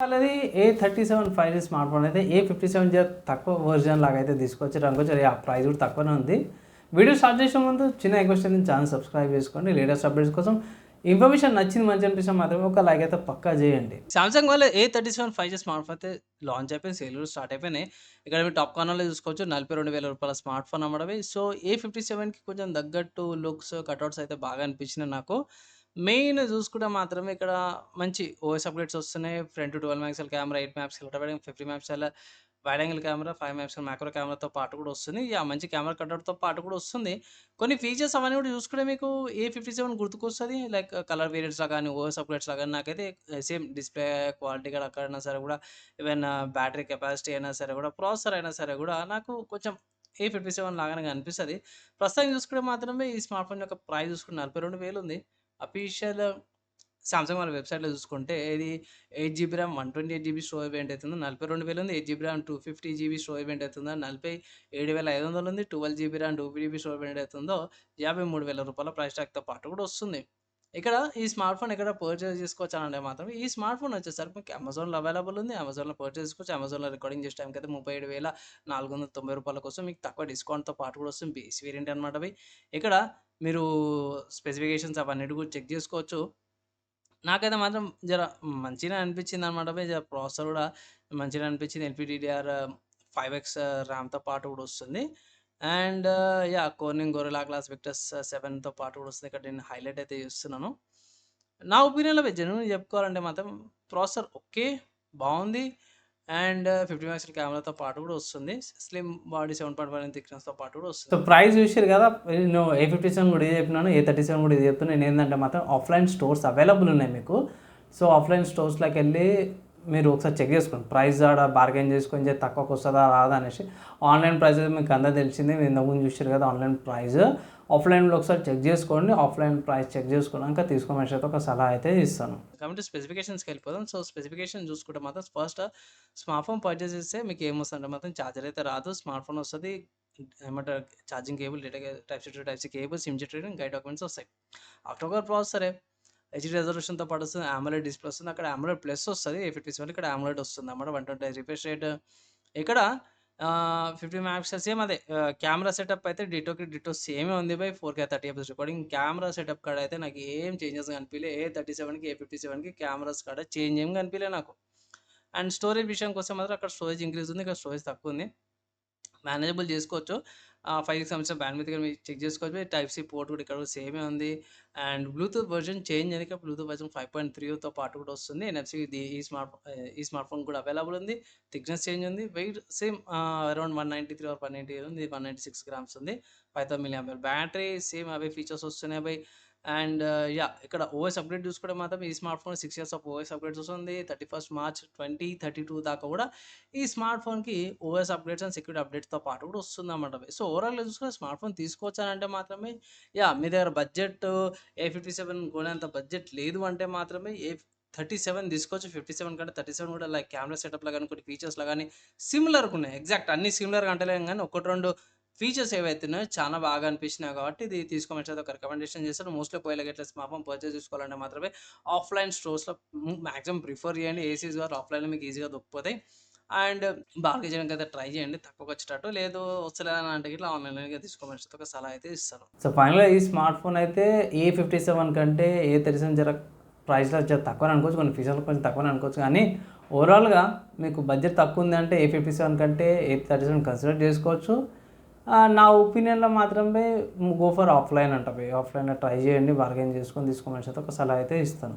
వాళ్ళది A37 5G smart phone అయితే A57 జర తక్కువ వర్జన్ లాగా అయితే తీసుకొచ్చారు అనుకోవచ్చు. ఆ ప్రైస్ కూడా తక్కువనే ఉంది. వీడియో స్టార్ట్ చేసే ముందు చిన్న రిక్వెస్ట్ అయితే ఛానల్ సబ్స్క్రైబ్ చేసుకోండి. లేటెస్ట్ అప్డేట్స్ కోసం ఇన్ఫర్మేషన్ నచ్చింది మంచి అనిపిస్తే మాత్రమే ఒక లైక్ అయితే పక్కా చేయండి. సామ్సంగ్ వాళ్ళ A37 5G స్మార్ట్ ఫోన్ అయితే లాంచ్ అయిపోయింది. సేల్ కూడా స్టార్ట్ అయిపోయినాయి. ఇక్కడ మీరు టాప్ కార్నర్‌లో చూసుకోవచ్చు. రూ. 42,000 స్మార్ట్ ఫోన్ అమ్మడమే. సో, A57కి కొంచెం తగ్గట్టు లుక్స్, కటౌట్స్ అయితే బాగా అనిపించినాయి నాకు. మెయిన్ చూసుకుంటే మాత్రం ఇక్కడ మంచి ఓఎస్ అప్‌డేట్స్ వస్తున్నాయి. Front 12 megapixel camera, 8 megapixel ultra 50 megapixel wide angle camera, 5 megapixel macro కెమెరాతో పాటు కూడా వస్తుంది. మంచి కెమెరా కటౌట్‌తో పాటు కూడా వస్తుంది. కొన్ని ఫీచర్స్ అవన్నీ కూడా చూసుకుంటే మీకు A57 గుర్తుకొస్తది. లైక్ కలర్ వేరియంట్స్‌లా గాని, ఓఎస్ అప్‌గ్రేడ్స్‌లా గాని నాకైతే సేమ్ డిస్‌ప్లే క్వాలిటీ కూడా అక్కడైనా సరే కూడా ఈవెన్ బ్యాటరీ కెపాసిటీ అయినా సరే కూడా, ప్రాసెసర్ అయినా సరే కూడా నాకు కొంచెం A57 లాగానే అనిపిస్తది. ప్రస్తుతం చూసుకుంటే మాత్రమే ఈ స్మార్ట్ ఫోన్ యొక్క ప్రైస్ చూసుకుంటే 42,000 ఉంది. అఫీషియల్ సామ్సంగ్ వాళ్ళ వెబ్‌సైట్‌లో చూసుకుంటే ఇది 8 GB RAM, 128 GB storage variant అయితుందో 42,000 ఉంది. 8 GB RAM, 250 GB storage variant అయితుందో 47,500 ఉంది. 12 GB RAM, 2 GB storage variant అయితుందో రూ. 53,000 ప్రైస్ ట్యాగ్‌తో పాటు కూడా వస్తుంది. ఇక్కడ ఈ స్మార్ట్ ఫోన్ ఎక్కడ పర్చేజ్ చేసుకోవచ్చనంటే మాత్రం ఈ స్మార్ట్ ఫోన్ వచ్చేసరికి మీకు అమెజాన్‌లో అవైలబుల్ ఉంది. అమెజాన్‌లో పర్చేజ్ చేసుకోవచ్చు. అమెజాన్‌లో రికార్డింగ్ చేసే టైంకైతే రూ. 37,490 కోసం మీకు తక్కువ డిస్కౌంట్‌తో పాటు కూడా వస్తుంది. బేస్ వేరియంట్ అనమాట అవి. ఇక్కడ మీరు స్పెసిఫికేషన్స్ అవన్నిటి కూడా చెక్ చేసుకోవచ్చు. నాకైతే మాత్రం మంచిగానే అనిపించిందనమాట. జర ప్రాసెసర్ గూడా మంచిగానే అనిపించింది. ఎల్‌పిడిడిఆర్ 5ఎక్స్ ర్యామ్‌తో పాటు గూడా వస్తుంది. అండ్ కోర్నింగ్ గొరిల్లా గ్లాస్ విక్టస్ 7తో పాటు కూడా వస్తుంది. ఇక్కడ నేను హైలైట్ అయితే చేస్తున్నాను. నా ఒపీనియన్‌లో జెన్యూన్‌గా చెప్పుకోవాలంటే మాత్రం ప్రాసెసర్ ఓకే. బావుంది. అండ్ 50 మెగాపిక్సెల్ కెమెరాతో పాటు కూడా వస్తుంది. స్లిమ్ బాడీ 7.1 థిక్‌నెస్‌తో పాటు కూడా సో, వస్తుంది. ప్రైస్ చూసిర్రు కదా! నేను A57 కూడా ఇదే చెప్పినాను. A37 కూడా ఇదే చెప్తున్నా. నేనేందంటే మాత్రం ఆఫ్‌లైన్ స్టోర్స్ అవైలబుల్ ఉన్నాయి మీకు. సో, ఆఫ్‌లైన్ స్టోర్స్‌లోకెళ్ళి మీరు ఒకసారి చెక్ చేసుకోండి. ప్రైస్ ఆడ బార్గెయిన్ చేసుకొని తక్కువకి వస్తదా రాదా అనేసి. ఆన్‌లైన్ ప్రైస్ అయితే మీకు అందరికి తెలిసిందే. మీరు ఇంతకుముందు చూసిర్రు కదా ఆన్‌లైన్ ప్రైస్. ఆఫ్‌లైన్‌లో ఒకసారి చెక్ చేసుకోండి. ఆఫ్‌లైన్ ప్రైస్ చెక్ చేసుకున్నాక తీసుకోమనేసి అయితే ఒక సలహా అయితే ఇస్తాను. కాబట్టి స్పెసిఫికేషన్స్‌కెళ్ళిపోదాం. సో, స్పెసిఫికేషన్ చూసుకుంటే మాత్రం ఫస్ట్ స్మార్ట్ ఫోన్ పర్చేస్ చేస్తే మీకేమొస్తదంటే మాత్రం చార్జర్ అయితే రాదు. స్మార్ట్ ఫోన్ వస్తది. ఏమంటారు charging cable, data type C to type C cable, SIM జెట్ రీడింగ్, గైడ్ డాక్యుమెంట్స్ వస్తాయి. అక్టోబర్ ప్రాసెసరే. హెచ్‌డీ రెజల్యూషన్‌తో పాటు వస్తుంది. అమోలెడ్ డిస్‌ప్లే వస్తుంది. అక్కడ అమోలెడ్ ప్లస్ వస్తది. A57 ఇక్కడ అమోలెడ్ వస్తుందన్నమాట. 120 రిఫ్రెష్ రేట్. ఇక్కడ 50 మెగాపిక్సెల్ సేమ్ అదే కెమెరా సెటప్ అయితే డిటోకి డిటో సేమే ఉంది 4K 30 FS recording. Camera setup కాడ అయితే నాకు ఏం చేంజెస్ కనిపియలే. A37కి, A57కి కెమెరాస్ కాడ చేంజ్ ఏం కనిపియలే నాకు. అండ్ స్టోరేజ్ విషయానికొస్తే మాత్రం అక్కడ స్టోరేజ్ ఇంక్రీజ్ ఉంది. ఇక్కడ స్టోరేజ్ తక్కువుంది. మేనేజబుల్ చేసుకోవచ్చు. 5 సంవత్సరం బ్యాండ్‌విడ్త్ ఇక్కడ మీరు చెక్ చేసుకోవచ్చు. టైప్ సి పోర్ట్ కూడా ఇక్కడ కూడా సేమే ఉంది. అండ్ బ్లూటూత్ వెర్షన్ చేంజ్ అయింది. ఇక్కడ బ్లూటూత్ వెర్షన్ 5.3తో పాటు కూడా వస్తుంది. ఎన్ఎఫ్‌సి ఈ స్మార్ట్ ఫోన్ కూడా అవైలబుల్ ఉంది. థిక్‌నెస్ చేంజ్ ఉంది. వెయిట్ సేమ్ అరౌండ్ 193 ఆర్ 190 ఉంది. 196 గ్రామ్స్ ఉంది. 5000 మిల్లీ బ్యాటరీ సేమ్ అవే ఫీచర్స్ వస్తున్నాయి బై. అండ్ ఇక్కడ ఓఎస్ అప్‌గ్రేడ్ చూసుకుంటే మాత్రం ఈ smart phone 6 years of OS upgrades వస్తుంది. 31 మార్చ్ 2032 దాకా కూడా ఈ స్మార్ట్ ఫోన్‌కి ఓఎస్ అప్‌డేట్స్ అండ్ సెక్యూరిటీ అప్‌డేట్స్‌తో పాటు కూడా వస్తుందన్నమాట. సో, ఓవరాల్‌గా చూసుకుంటే స్మార్ట్ ఫోన్ తీసుకోవచ్చనంటే మాత్రమే మీ దగ్గర బడ్జెట్ A57 కొనేంత బడ్జెట్ లేదు అంటే మాత్రమే 37 తీసుకోవచ్చు. 57 కంటే 37 కూడా లైక్ కెమెరా సెటప్‌లో గాని, కొన్ని ఫీచర్స్‌లో గాని సిమిలర్‌గా ఉన్నాయి. ఎగ్జాక్ట్ అన్నీ సిమిలర్‌గా అంటలేను గానీ, 1, 2 ఫీచర్స్ ఏవైతే ఉన్నాయో చాలా బాగా అనిపించినాయి కాబట్టి ఇది తీసుకోమని అయితే ఒక రికమెండేషన్ చేస్తాను. మోస్ట్‌లీ ఒకవేళ గిట్ల స్మార్ట్ ఫోన్ పర్చేజ్ చేసుకోవాలంటే మాత్రమే ఆఫ్‌లైన్ స్టోర్స్‌లో మాక్సిమం ప్రిఫర్ చేయండి. ఏసీస్ గారు ఆఫ్‌లైన్‌లో మీకు ఈజీగా దొరికిపోతాయి. అండ్ బార్గెయిన్ చేయడానికైతే ట్రై చేయండి తక్కువకొచ్చేటట్టు. లేదు వస్తలేదని అంటే గిట్ల ఆన్‌లైన్‌లో తీసుకోమని ఒక సలహా అయితే ఇస్తాను. సో, ఫైనల్‌గా ఈ స్మార్ట్ ఫోన్ అయితే A57 కంటే A37 జర ప్రైస్‌లో జర తక్కువనే అనుకోవచ్చు. కొన్ని ఫీచర్‌లు కొంచెం తక్కువనే అనుకోవచ్చు. కానీ ఓవరాల్‌గా మీకు బడ్జెట్ తక్కువ ఉంది అంటే A57 కంటే A37 కన్సిడర్ చేసుకోవచ్చు. నా ఒపీనియన్‌లో మాత్రమే గో ఫర్ ఆఫ్‌లైన్ అంట. ఆఫ్‌లైన్‌లో ట్రై చేయండి. బార్గెయిన్ చేసుకొని తీసుకోమనేసి అయితే ఒక సలహా అయితే ఇస్తాను.